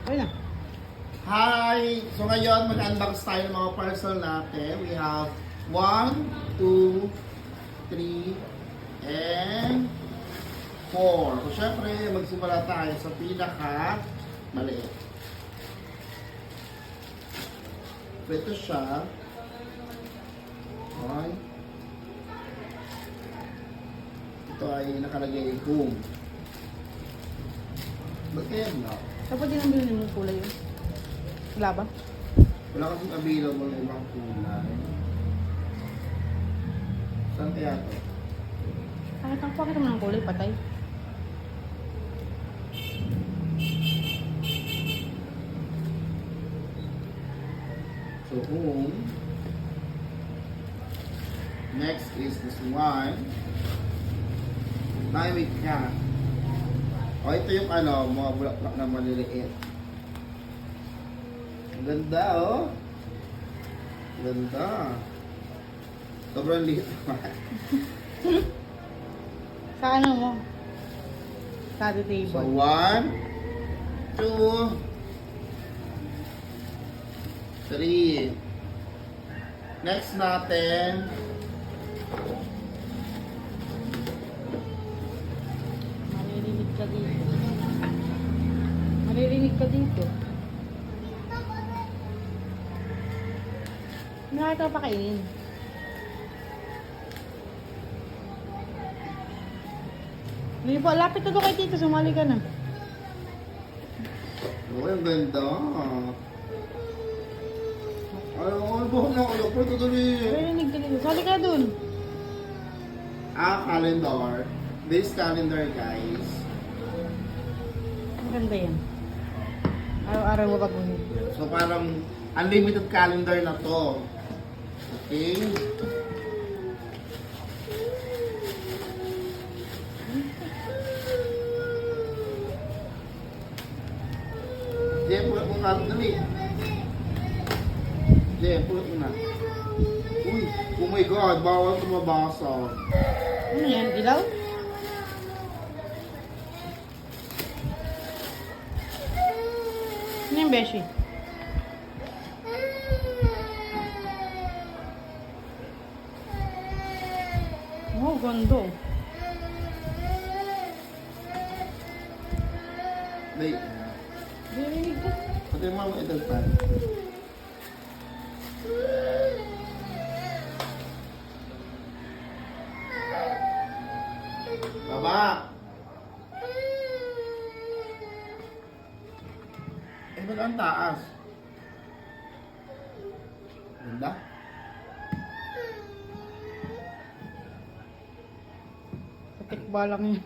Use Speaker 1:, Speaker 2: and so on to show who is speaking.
Speaker 1: Okay na.
Speaker 2: Hi! So ngayon, mag-unbox tayo ng mga parcel natin. We have 1, 2, 3, and 4. So syempre, magsimula tayo sa pinaka maliit. So ito siya. Okay. Ito ay nakalagay home. Ba't kaya na?
Speaker 1: Dapat din ang bilhin mo kulay yun. Wala ba?
Speaker 2: Wala kasing available na ibang kulay. Saan kaya ito?
Speaker 1: Kahit ang pakita mo ng kulay, patay.
Speaker 2: So home. Next is this one. Wait ka. O ito yung ano, mga bulaklak na maliliit. Ang ganda oh. Ganda. Sobrang liit naman.
Speaker 1: Sa ano mo? Study table.
Speaker 2: So 1, 2, 3. Next natin.
Speaker 1: Maririnig ka dito. Maririnig ka dito. Nakita pa kainin. Hindi po, lapit na to kay Tito. Sumali ka na.
Speaker 2: Oh, ang ganda. Ay, buhok na kayo. Pero tutuloy.
Speaker 1: Maririnig ka dito. Sali ka dun.
Speaker 2: Calendar. This calendar, guys.
Speaker 1: Maganda yan. Araw-araw mo pag-unit.
Speaker 2: So, parang unlimited calendar na to. Okay? Jem, pulot mo nga. Dali. Jem, pulot mo na. Uy, oh my God, bawal tumabasa.
Speaker 1: Ano yan? Ilaw? Ano yung beshi? Oh, ganda.
Speaker 2: Wait.
Speaker 1: Narinig ka.
Speaker 2: Pati mo ang idol pa. Baba! Eh, ba't ang taas? Ganda?
Speaker 1: Sa tikba lang yun.